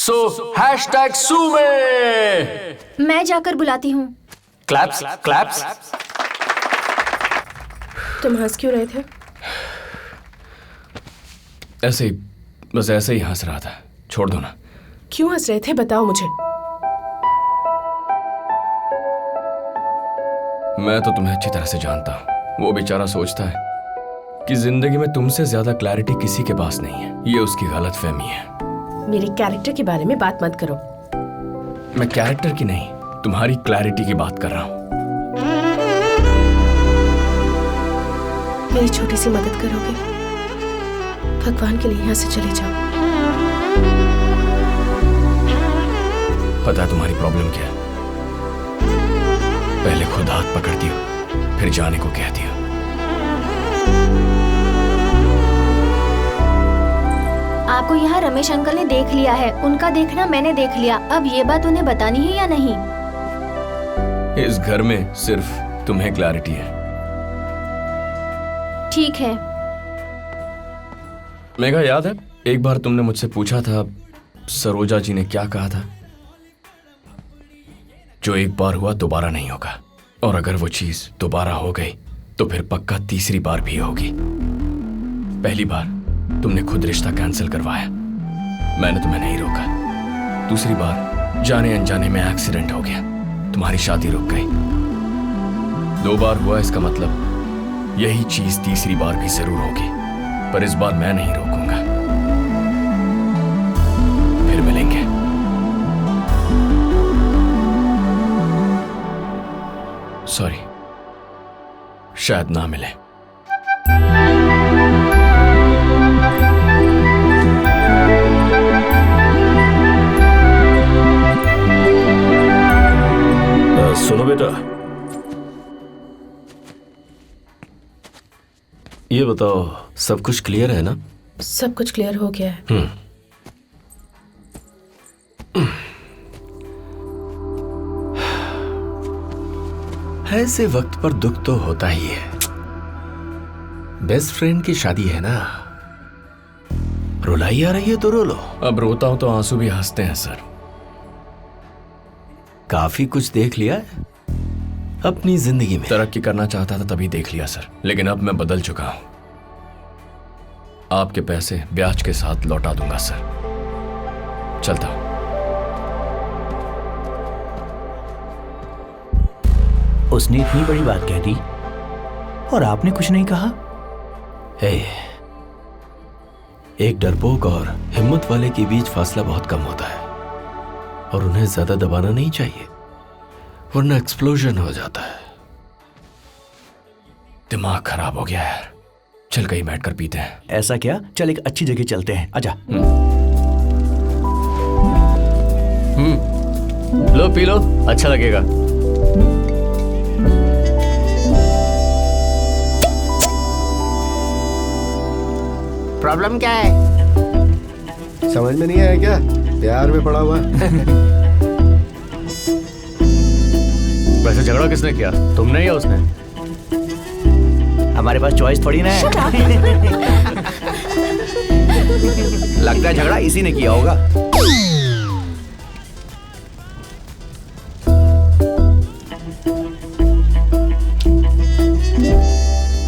सो hashtag सूमे। मैं जाकर बुलाती हूँ। Claps claps. तुम हंस क्यों रहे थे? ऐसे ही, बस ऐसे ही हंस रहा था। छोड़ दो ना। क्यों हंस रहे थे बताओ मुझे। मैं तो तुम्हें अच्छी तरह से जानता हूँ। वो बेचारा सोचता है कि जिंदगी में तुमसे ज्यादा क्लैरिटी किसी के पास नहीं है। ये उसकी गलतफहमी है। मेरे कैरेक्टर के बारे में बात मत करो। मैं कैरेक्टर की नहीं, तुम्हारी क्लैरिटी की बात कर रहा हूँ। मेरी छोटी सी मदद करोगे? भगवान के लिए यहाँ से चले जाओ। पता है तुम्हारी प्रॉब्लम क्या है? पहले खुद हाथ पकड़ दियो, फिर जाने को कह दियो। आपको यहाँ रमेश अंकल ने देख लिया है, उनका देखना मैंने देख लिया। अब ये बात उन्हें बतानी है या नहीं? इस घर में सिर्फ तुम्हें क्लैरिटी है। ठीक है। मेघा, याद है एक बार तुमने मुझसे पूछा था सरोजा जी ने क्या कहा था? जो एक बार हुआ दोबारा नहीं होगा, और अगर वो चीज दोबारा हो गई तो फिर पक्का तीसरी बार भी होगी। पहली बार तुमने खुद रिश्ता कैंसिल करवाया, मैंने तुम्हें नहीं रोका। दूसरी बार जाने अनजाने में एक्सीडेंट हो गया, तुम्हारी शादी रुक गई। 2 बार हुआ, इसका मतलब यही चीज तीसरी बार भी जरूर होगी, पर इस बार मैं नहीं रोकूंगा। फिर मिलेंगे। सॉरी, शायद ना मिले। सुनो बेटा, ये बताओ सब कुछ क्लियर है ना? सब कुछ क्लियर हो गया है। ऐसे वक्त पर दुख तो होता ही है। बेस्ट फ्रेंड की शादी है ना, रुलाई आ रही है तो रो लो। अब रोता हूं तो आंसू भी हंसते हैं सर। काफी कुछ देख लिया है अपनी जिंदगी में। तरक्की करना चाहता था तभी देख लिया सर, लेकिन अब मैं बदल चुका हूं। आपके पैसे ब्याज के साथ लौटा दूंगा सर। चलता हूं। उसने इतनी बड़ी बात कह दी और आपने कुछ नहीं कहा? एक डरपोक और हिम्मत वाले के बीच फासला बहुत कम होता है, और उन्हें ज्यादा दबाना नहीं चाहिए, वरना एक्सप्लोजन हो जाता है। दिमाग खराब हो गया यार। चल कहीं बैठकर पीते हैं। ऐसा क्या? चल एक अच्छी जगह चलते हैं, आजा। लो पी लो, अच्छा लगेगा। प्रॉब्लम क्या है? समझ में नहीं आया क्या? प्यार में पड़ा हुआ है। वैसे झगड़ा किसने किया, तुमने या उसने? हमारे पास चॉइस थोड़ी ना है। लगता है झगड़ा इसी ने किया होगा।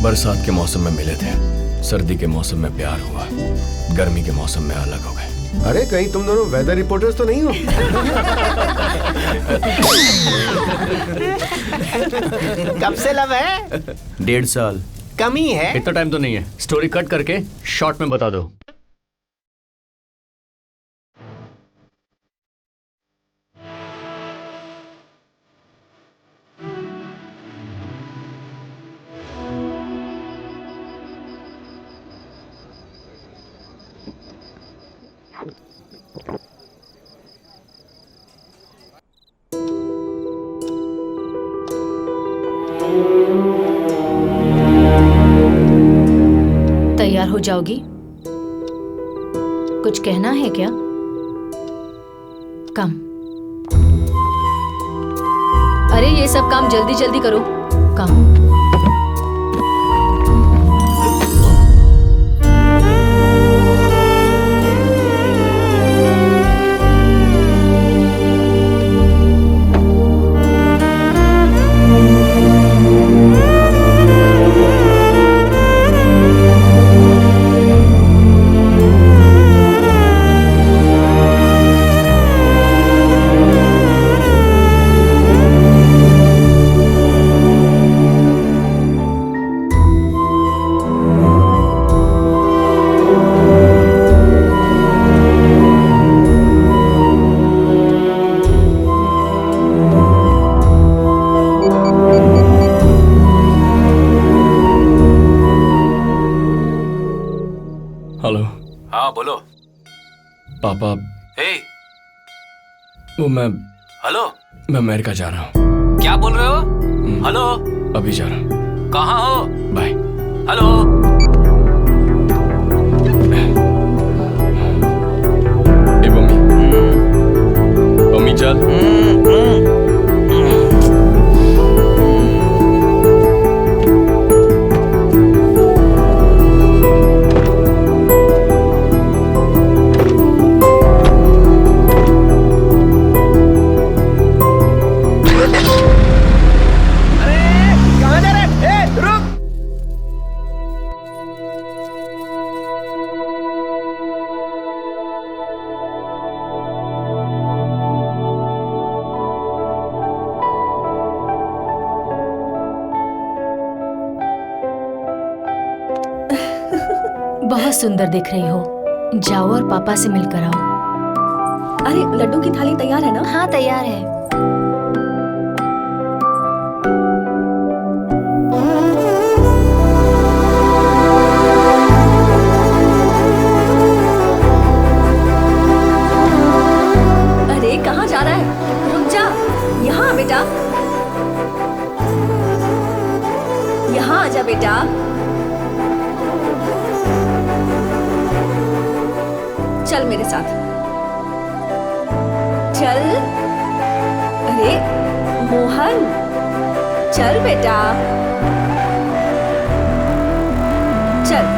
बरसात के मौसम में मिले थे, सर्दी के मौसम में प्यार हुआ, गर्मी के मौसम में अलग हो गए। अरे कहीं तुम दोनों वेदर रिपोर्टर्स तो नहीं हो? कब से लव है? 1.5 साल। कम ही है। इतना टाइम तो नहीं है। स्टोरी कट करके शॉर्ट में बता दो। तैयार हो जाओगी? कुछ कहना है क्या? कम। अरे ये सब काम जल्दी जल्दी करो। कम। हे, वो मैं हेलो, अमेरिका जा रहा हूँ। क्या बोल रहे हो? हेलो, अभी जा रहा हूँ। कहाँ हो? बाय। हेलो, ए मम्मी, मम्मी चल। बहुत सुंदर दिख रही हो। जाओ और पापा से मिलकर आओ। अरे लड्डू की थाली तैयार है ना? हाँ तैयार है। अरे कहाँ जा रहा है? रुक जा, यहाँ आ बेटा, यहाँ आजा बेटा। चल मेरे साथ, चल। अरे मोहन, चल बेटा, चल।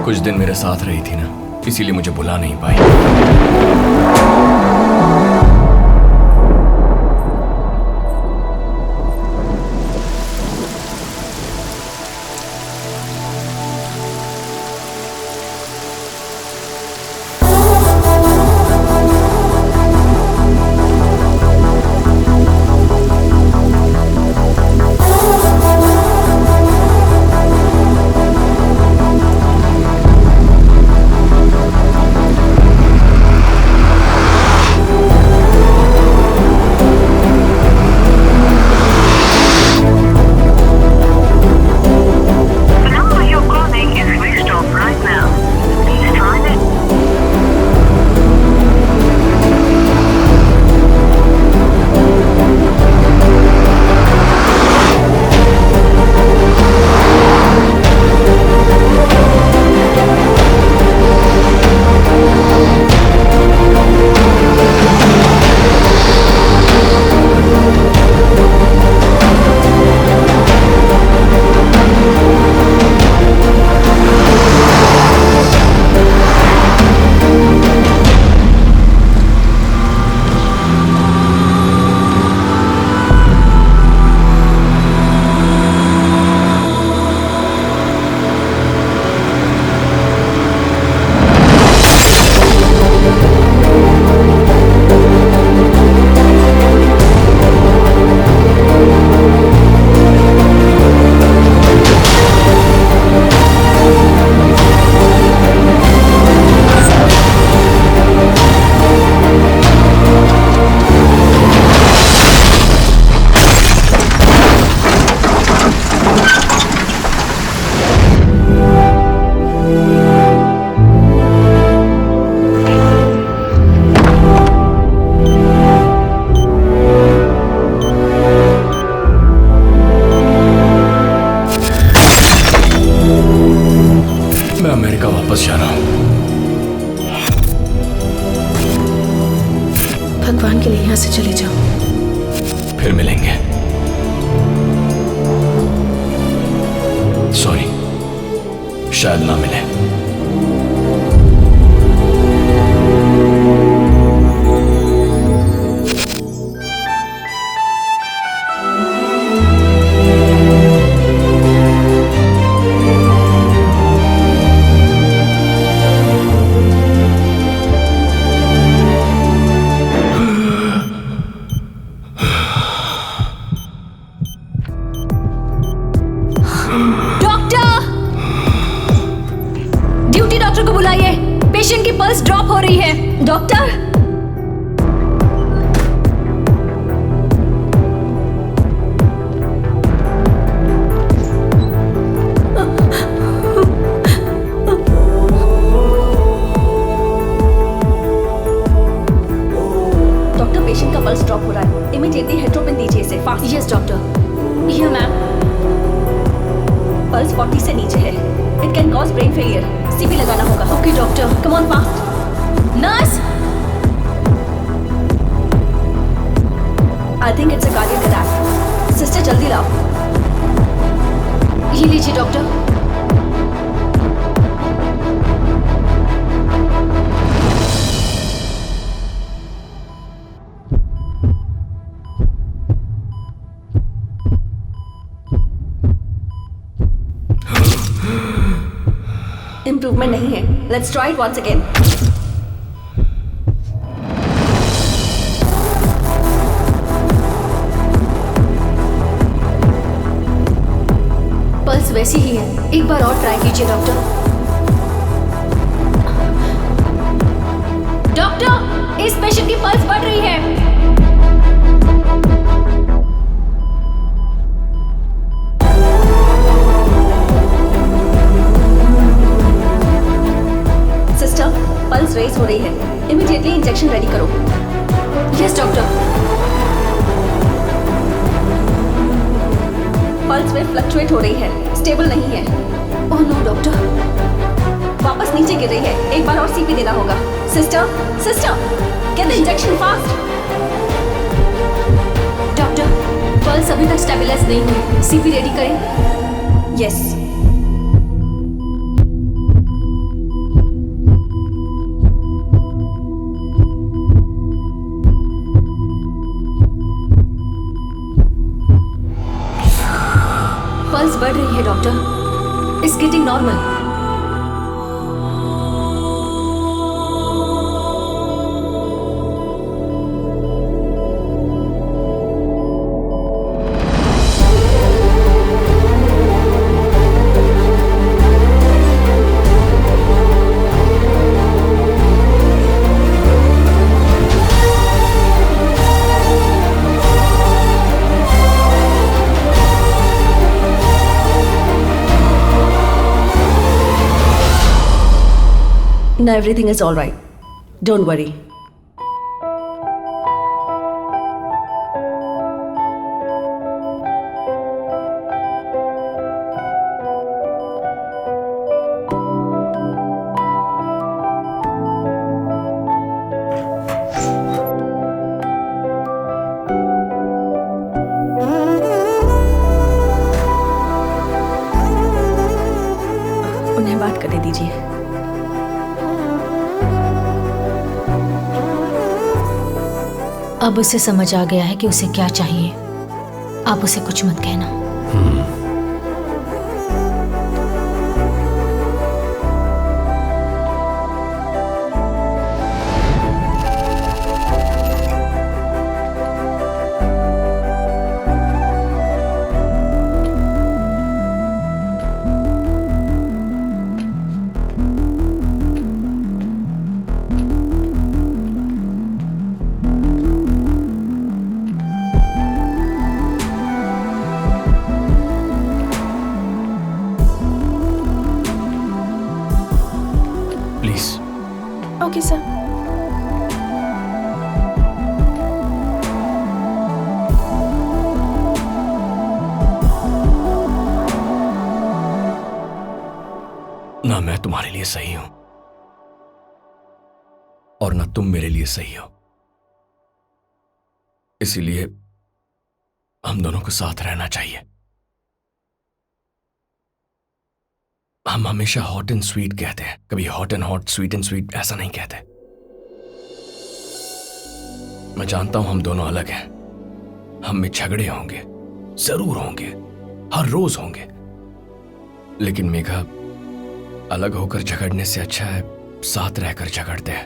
कुछ दिन मेरे साथ रही थी ना, इसीलिए मुझे बुला नहीं पाई। वापस जा रहा हूँ। भगवान के लिए यहाँ से चले जाओ। फिर मिलेंगे। सॉरी, शायद ना मिले। पल्स ड्रॉप हो रही है। डॉक्टर, पेशेंट का पल्स ड्रॉप हो रहा है। इमीडिएटली हेट्रोपिन दीजिए इसे फास्ट। Yes doctor. ये मैम। पल्स 40 से नीचे है। It can cause brain failure. CP लगाना होगा। Okay doctor. Come on fast. Nurse, I think it's a cardiac attack. Sister जल्दी लाओ। ये लीजिए डॉक्टर। इंप्रूवमेंट नहीं है। Let's try it once again. Pulse वैसी ही है, एक बार और ट्राई कीजिए डॉक्टर। डॉक्टर, इस पेशेंट की पल्स बढ़ रही है। पल्स रेस हो रही है। इमीडिएटली इंजेक्शन रेडी करो। Yes doctor. Pulse wave fluctuate हो रही है, स्टेबल नहीं है। ओह नो डॉक्टर, वापस नीचे गिर रही है। एक बार और सीपी देना होगा। Sister, get the injection fast. Doctor, pulse अभी तक स्टेबलाइज नहीं हुई। सीपी रेडी करें। यस। पल्स बढ़ रही है doctor. It's getting normal. Now everything is all right. Don't worry. उन्हें बात करने दीजिए। अब उसे समझ आ गया है कि उसे क्या चाहिए। आप उसे कुछ मत कहना। Okay sir. ना मैं तुम्हारे लिए सही हूं और ना तुम मेरे लिए सही हो। इसीलिए हम दोनों को साथ रहना चाहिए। हम हमेशा हॉट एंड स्वीट कहते हैं, कभी hot and hot, sweet and sweet ऐसा नहीं कहते। मैं जानता हूं हम दोनों अलग हैं, हम में झगड़े होंगे, जरूर होंगे, हर रोज होंगे। लेकिन मेघा, अलग होकर झगड़ने से अच्छा है साथ रहकर झगड़ते हैं।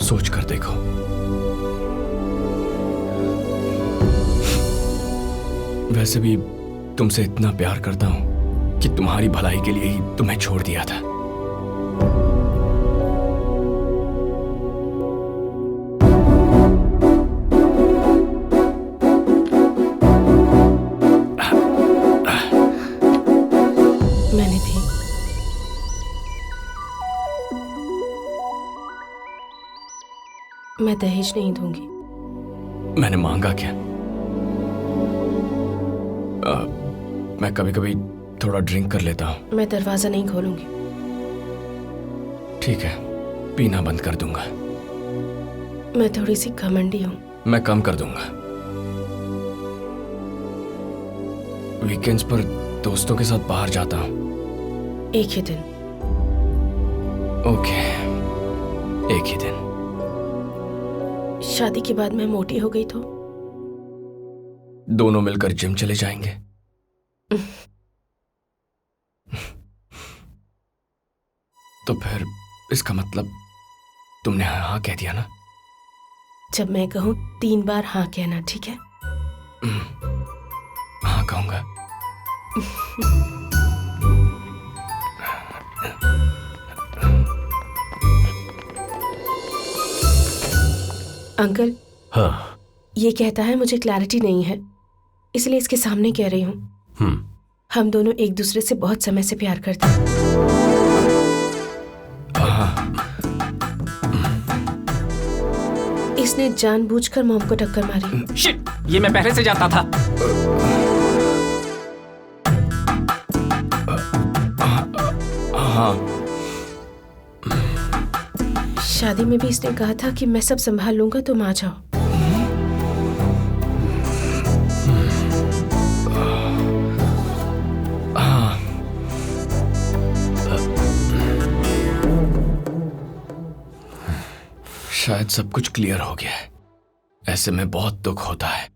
सोच कर देखो। वैसे भी तुमसे इतना प्यार करता हूं कि तुम्हारी भलाई के लिए ही तुम्हें छोड़ दिया था। मैं दहेज नहीं दूंगी। मैंने मांगा क्या? मैं कभी कभी थोड़ा ड्रिंक कर लेता हूँ। मैं दरवाजा नहीं खोलूंगी। ठीक है, पीना बंद कर दूंगा। मैं थोड़ी सी घमंडी हूँ। मैं कम कर दूंगा। वीकेंड्स पर दोस्तों के साथ बाहर जाता हूँ। एक ही दिन। ओके, एक ही दिन। शादी के बाद मैं मोटी हो गई तो दोनों मिलकर जिम चले जाएंगे। तो फिर इसका मतलब तुमने हाँ कह दिया ना? जब मैं कहूँ 3 बार हाँ कहना, ठीक है? हाँ कहूंगा। अंकल, हाँ। ये कहता है मुझे क्लैरिटी नहीं है, इसलिए इसके सामने कह रही हूँ। हम दोनों एक दूसरे से बहुत समय से प्यार करते हैं। इसने जानबूझकर मॉम को टक्कर मारी। शिट, ये मैं पहले से जानता था। हाँ, शादी में भी इसने कहा था कि मैं सब संभाल लूंगा, तुम आ जाओ। शायद सब कुछ क्लियर हो गया है। ऐसे में बहुत दुख होता है।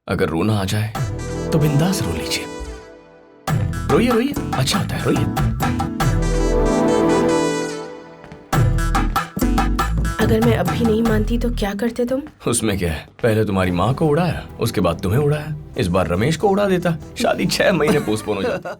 अगर रोना आ जाए तो बिंदास रो लीजिए। रोइए रोइए, अच्छा होता है, रोइए। अगर मैं अब भी नहीं मानती तो क्या करते तुम? उसमें क्या है, पहले तुम्हारी माँ को उड़ाया, उसके बाद तुम्हें उड़ाया, इस बार रमेश को उड़ा देता। शादी 6 महीने पोस्टपोन हो जाता।